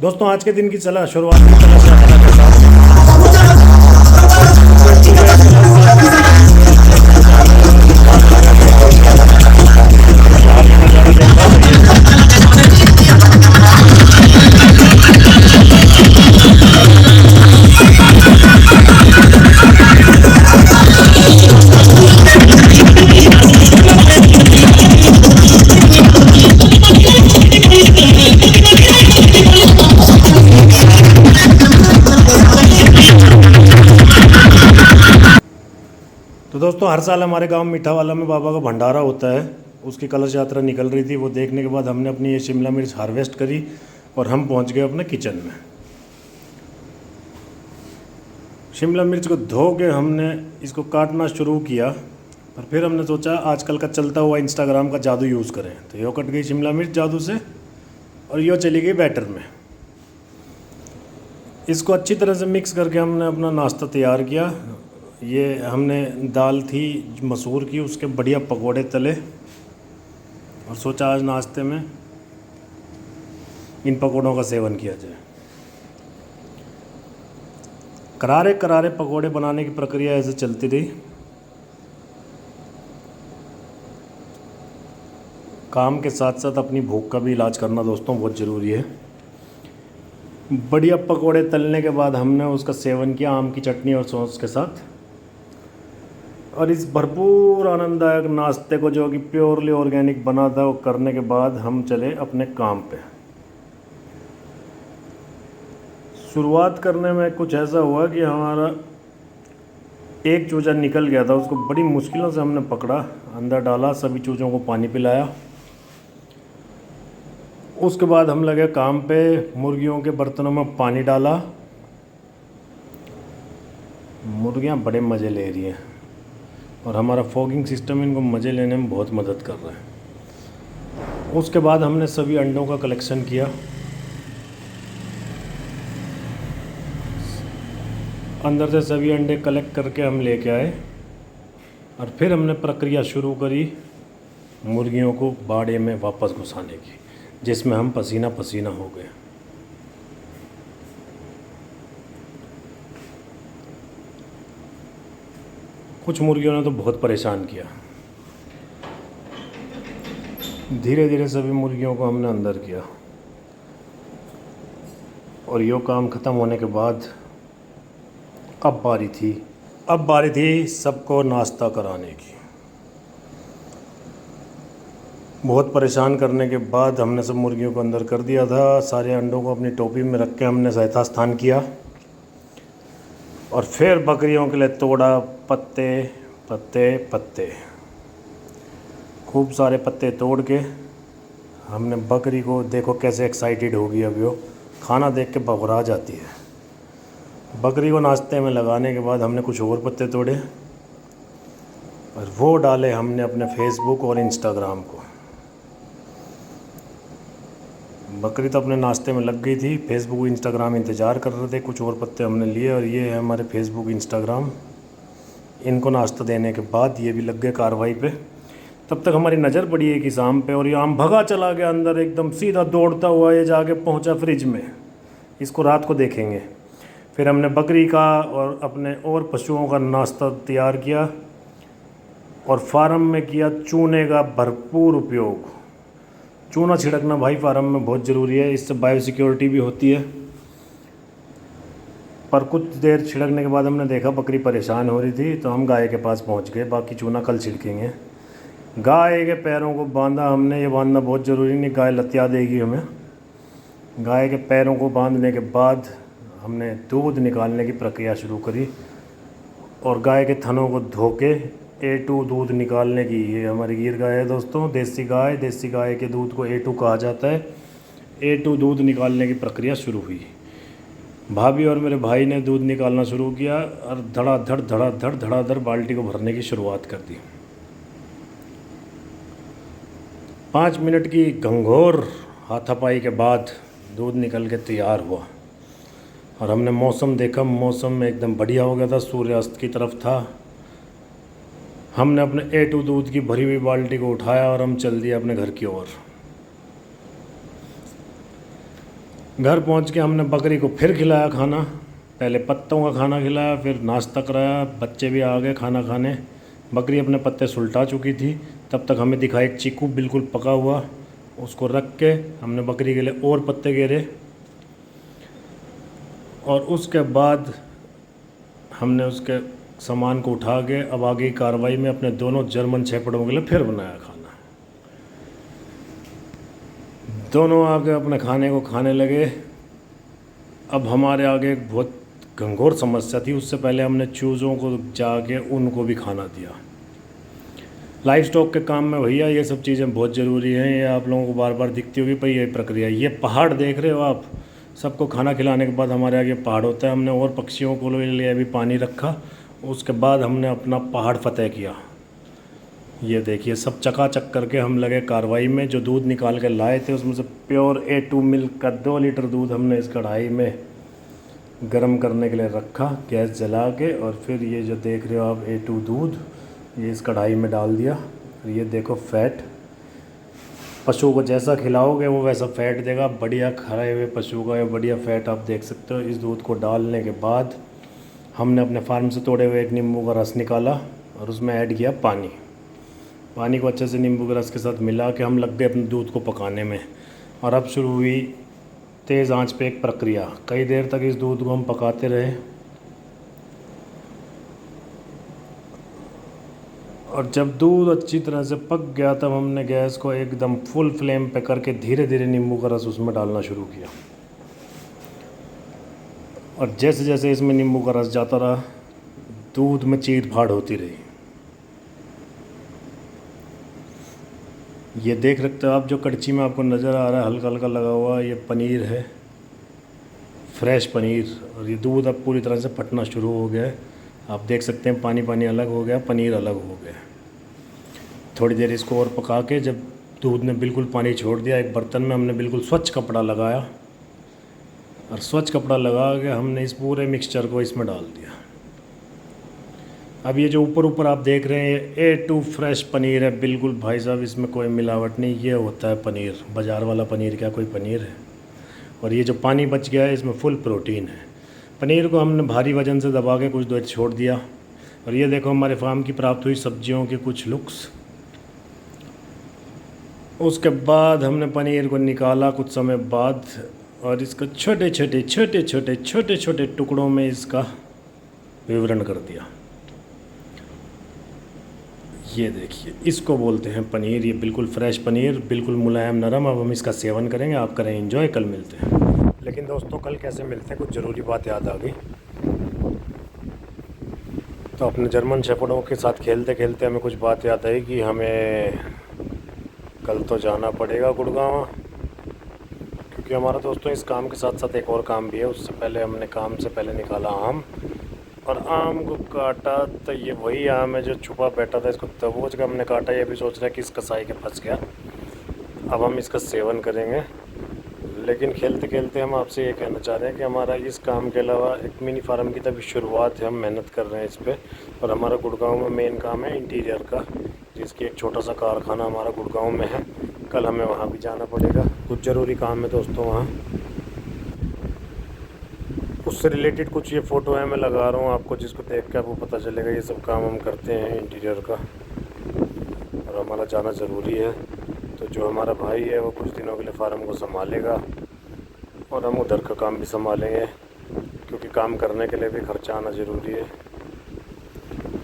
दोस्तों आज के दिन की चला शुरुआत की तरह से अल्लाह के साथ तो दोस्तों हर साल हमारे गांव मीठा वाला में बाबा का भंडारा होता है। उसकी कलश यात्रा निकल रही थी। वो देखने के बाद हमने अपनी ये शिमला मिर्च हार्वेस्ट करी और हम पहुंच गए अपने किचन में। शिमला मिर्च को धो के हमने इसको काटना शुरू किया, पर फिर हमने सोचा आजकल का चलता हुआ इंस्टाग्राम का जादू यूज़ करें। तो यो कट गई शिमला मिर्च जादू से और यो चली गई बैटर में। इसको अच्छी तरह से मिक्स करके हमने अपना नाश्ता तैयार किया। ये हमने दाल थी मसूर की, उसके बढ़िया पकोड़े तले और सोचा आज नाश्ते में इन पकोड़ों का सेवन किया जाए। करारे करारे पकोड़े बनाने की प्रक्रिया ऐसे चलती रही। काम के साथ साथ अपनी भूख का भी इलाज करना दोस्तों बहुत ज़रूरी है। बढ़िया पकोड़े तलने के बाद हमने उसका सेवन किया आम की चटनी और सॉस के साथ। और इस भरपूर आनंददायक नाश्ते को जो कि प्योरली ऑर्गेनिक बना था वो करने के बाद हम चले अपने काम पे। शुरुआत करने में कुछ ऐसा हुआ कि हमारा एक चूजा निकल गया था। उसको बड़ी मुश्किलों से हमने पकड़ा, अंदर डाला, सभी चूज़ों को पानी पिलाया। उसके बाद हम लगे काम पे। मुर्गियों के बर्तनों में पानी डाला। मुर्गियाँ बड़े मज़े ले रही हैं और हमारा फॉगिंग सिस्टम इनको मज़े लेने में बहुत मदद कर रहा है। उसके बाद हमने सभी अंडों का कलेक्शन किया। अंदर से सभी अंडे कलेक्ट करके हम लेके आए और फिर हमने प्रक्रिया शुरू करी मुर्गियों को बाड़े में वापस घुसाने की, जिसमें हम पसीना पसीना हो गए। कुछ मुर्गियों ने तो बहुत परेशान किया। धीरे धीरे सभी मुर्गियों को हमने अंदर किया और यो काम ख़त्म होने के बाद अब बारी थी सबको नाश्ता कराने की। बहुत परेशान करने के बाद हमने सब मुर्गियों को अंदर कर दिया था। सारे अंडों को अपनी टोपी में रख के हमने सहायता स्थान किया और फिर बकरियों के लिए तोड़ा पत्ते पत्ते पत्ते। खूब सारे पत्ते तोड़ के हमने बकरी को, देखो कैसे एक्साइटेड होगी अभी वो, खाना देख के बघरा जाती है। बकरी को नाश्ते में लगाने के बाद हमने कुछ और पत्ते तोड़े और वो डाले हमने अपने फेसबुक और इंस्टाग्राम को। बकरी तो अपने नाश्ते में लग गई थी, फेसबुक इंस्टाग्राम इंतज़ार कर रहे थे। कुछ और पत्ते हमने लिए और ये है हमारे फेसबुक इंस्टाग्राम। इनको नाश्ता देने के बाद ये भी लग गए कार्रवाई पे। तब तक हमारी नज़र पड़ी है कि आम पे, और ये आम भगा चला गया अंदर, एकदम सीधा दौड़ता हुआ ये जाके पहुंचा फ्रिज में। इसको रात को देखेंगे। फिर हमने बकरी का और अपने और पशुओं का नाश्ता तैयार किया और फार्म में किया चूने का भरपूर उपयोग। चूना छिड़कना भाई फार्म में बहुत ज़रूरी है, इससे बायोसिक्योरिटी भी होती है। पर कुछ देर छिड़कने के बाद हमने देखा बकरी परेशान हो रही थी, तो हम गाय के पास पहुंच गए। बाकी चूना कल छिड़केंगे। गाय के पैरों को बांधा हमने, ये बांधना बहुत ज़रूरी नहीं, गाय लतिया देगी हमें। गाय के पैरों को बांधने के बाद हमने दूध निकालने की प्रक्रिया शुरू करी और गाय के थनों को धो के A2 दूध निकालने की। ये हमारी गिर गाय है दोस्तों, देसी गाय के दूध को A2 कहा जाता है। A2 दूध निकालने की प्रक्रिया शुरू हुई। भाभी और मेरे भाई ने दूध निकालना शुरू किया और धड़ाधड़ बाल्टी को भरने की शुरुआत कर दी। 5 मिनट की घंघोर हाथापाई के बाद दूध निकल के तैयार हुआ और हमने मौसम देखा। मौसम में एकदम बढ़िया हो गया था, सूर्यास्त की तरफ था। हमने अपने A2 दूध की भरी हुई बाल्टी को उठाया और हम चल दिए अपने घर की ओर। घर पहुंच के हमने बकरी को फिर खिलाया खाना। पहले पत्तों का खाना खिलाया, फिर नाश्ता कराया, बच्चे भी आ गए खाना खाने। बकरी अपने पत्ते सुलटा चुकी थी। तब तक हमें दिखा एक चीकू बिल्कुल पका हुआ, उसको रख के हमने बकरी के लिए और पत्ते घेरे। और उसके बाद हमने उसके सामान को उठा के अब आगे की कार्रवाई में अपने दोनों जर्मन शेफर्डों के लिए फिर बनाया खाना। दोनों आके अपने खाने को खाने लगे। अब हमारे आगे एक बहुत घंघोर समस्या थी। उससे पहले हमने चूज़ों को जाके उनको भी खाना दिया। लाइफ स्टॉक के काम में भैया ये सब चीज़ें बहुत ज़रूरी हैं। ये आप लोगों को बार बार दिखती होगी भाई ये प्रक्रिया। ये पहाड़ देख रहे हो आप, सबको खाना खिलाने के बाद हमारे आगे पहाड़ होता है। हमने और पक्षियों को लिए भी पानी रखा। उसके बाद हमने अपना पहाड़ फतेह किया। ये देखिए सब चकाचक करके हम लगे कार्रवाई में। जो दूध निकाल के लाए थे उसमें से प्योर A2 मिल्क का 2 लीटर दूध हमने इस कढ़ाई में गर्म करने के लिए रखा, गैस जला के। और फिर ये जो देख रहे हो आप A2 दूध, ये इस कढ़ाई में डाल दिया। ये देखो फैट, पशु को जैसा खिलाओगे वो वैसा फ़ैट देगा। बढ़िया खरे हुए पशु का बढ़िया फ़ैट आप देख सकते हो। इस दूध को डालने के बाद हमने अपने फार्म से तोड़े हुए एक नींबू का रस निकाला और उसमें ऐड किया पानी। पानी को अच्छे से नींबू के रस के साथ मिला के हम लग गए अपने दूध को पकाने में। और अब शुरू हुई तेज़ आंच पे एक प्रक्रिया। कई देर तक इस दूध को हम पकाते रहे। और जब दूध अच्छी तरह से पक गया तब हमने गैस को एकदम फुल फ्लेम पे करके धीरे धीरे नींबू का रस उसमें डालना शुरू किया। और जैसे जैसे इसमें नींबू का रस जाता रहा, दूध में चीर फाड़ होती रही। ये देख सकते हो आप, जो कड़छी में आपको नज़र आ रहा है हल्का हल्का लगा हुआ, ये पनीर है, फ्रेश पनीर। और ये दूध अब पूरी तरह से फटना शुरू हो गया है। आप देख सकते हैं पानी पानी अलग हो गया, पनीर अलग हो गया। थोड़ी देर इसको और पका के जब दूध ने बिल्कुल पानी छोड़ दिया, एक बर्तन में हमने बिल्कुल स्वच्छ कपड़ा लगाया। और स्वच्छ कपड़ा लगा के हमने इस पूरे मिक्सचर को इसमें डाल दिया। अब ये जो ऊपर ऊपर आप देख रहे हैं A2 फ्रेश पनीर है बिल्कुल भाई साहब, इसमें कोई मिलावट नहीं। ये होता है पनीर, बाज़ार वाला पनीर क्या कोई पनीर है। और ये जो पानी बच गया है इसमें फुल प्रोटीन है। पनीर को हमने भारी वजन से दबा के कुछ देर छोड़ दिया। और ये देखो हमारे फार्म की प्राप्त हुई सब्जियों के कुछ लुक्स। उसके बाद हमने पनीर को निकाला कुछ समय बाद और इसको छोटे छोटे छोटे छोटे छोटे छोटे टुकड़ों में इसका विवरण कर दिया। ये देखिए इसको बोलते हैं पनीर। ये बिल्कुल फ्रेश पनीर, बिल्कुल मुलायम नरम। अब हम इसका सेवन करेंगे, आप करें एंजॉय। कल मिलते हैं। लेकिन दोस्तों कल कैसे मिलते हैं, कुछ ज़रूरी बात याद आ गई। तो अपने जर्मन शेफर्डों के साथ खेलते खेलते हमें कुछ बात याद आई कि हमें कल तो जाना पड़ेगा गुड़गांव, क्योंकि हमारा दोस्तों इस काम के साथ साथ एक और काम भी है। उससे पहले हमने काम से पहले निकाला आम, और आम को काटा तो ये वही आम है जो छुपा बैठा था। इसको दबोच के हमने काटा। ये भी सोच रहा है कि इस कसाई के फंस गया। अब हम इसका सेवन करेंगे। लेकिन खेलते खेलते हम आपसे ये कहना चाह रहे हैं कि हमारा इस काम के अलावा एक मिनी फार्म की तभी शुरुआत है। हम मेहनत कर रहे हैं इस पर। और हमारा गुड़गांव में मेन काम है इंटीरियर का, जिसकी एक छोटा सा कारखाना हमारा गुड़गांव में है। कल हमें वहाँ भी जाना पड़ेगा, कुछ ज़रूरी काम है दोस्तों वहाँ। उससे रिलेटेड कुछ ये फ़ोटो है मैं लगा रहा हूँ आपको, जिसको देख के आपको पता चलेगा ये सब काम हम करते हैं इंटीरियर का। और हमारा जाना ज़रूरी है। तो जो हमारा भाई है वो कुछ दिनों के लिए फार्म को संभालेगा और हम उधर का काम भी संभालेंगे, क्योंकि काम करने के लिए भी खर्चा आना ज़रूरी है।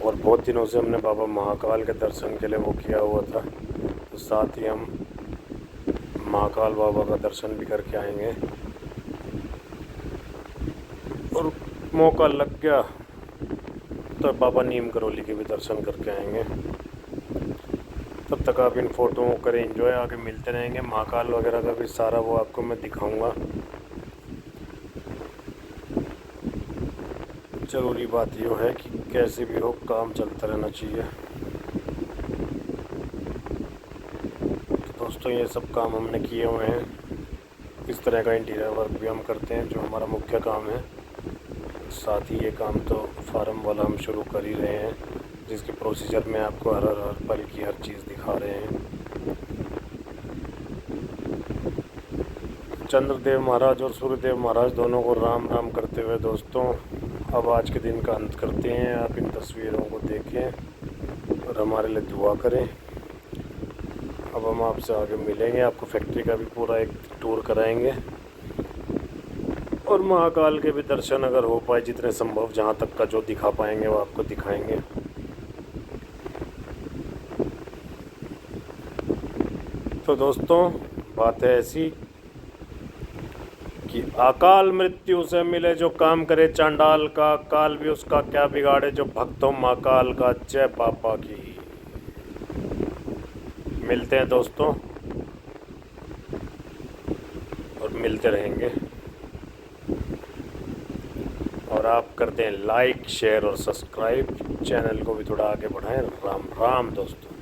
और बहुत दिनों से हमने बाबा महाकाल के दर्शन के लिए वो किया हुआ था, तो साथ ही हम महाकाल बाबा का दर्शन भी करके आएंगे। और मौका लग गया तो बाबा नीम करोली के भी दर्शन करके आएंगे। तब तक आप इन फ़ोटोओं को करें एंजॉय। आगे मिलते रहेंगे। महाकाल वगैरह का भी सारा वो आपको मैं दिखाऊंगा। ज़रूरी बात ये है कि कैसे भी हो काम चलता रहना चाहिए। तो दोस्तों ये सब काम हमने किए हुए हैं। इस तरह का इंटीरियर वर्क भी हम करते हैं जो हमारा मुख्य काम है। साथ ही ये काम तो फार्म वाला हम शुरू कर ही रहे हैं, जिसके प्रोसीजर में आपको हर पल की हर चीज़ दिखा रहे हैं। चंद्रदेव महाराज और सूर्यदेव महाराज दोनों को राम राम करते हुए दोस्तों अब आज के दिन का अंत करते हैं। आप इन तस्वीरों को देखें और हमारे लिए दुआ करें। अब हम आपसे आगे मिलेंगे, आपको फैक्ट्री का भी पूरा एक टूर कराएंगे और महाकाल के भी दर्शन अगर हो पाए जितने संभव, जहाँ तक का जो दिखा पाएंगे वो आपको दिखाएंगे। तो दोस्तों बात है ऐसी कि अकाल मृत्यु से मिले जो काम करे चांडाल का, काल भी उसका क्या बिगाड़े जो भक्तों महाकाल का। जय बाबा की। मिलते हैं दोस्तों और मिलते रहेंगे। और आप करते हैं लाइक शेयर और सब्सक्राइब, चैनल को भी थोड़ा आगे बढ़ाएं। राम राम दोस्तों।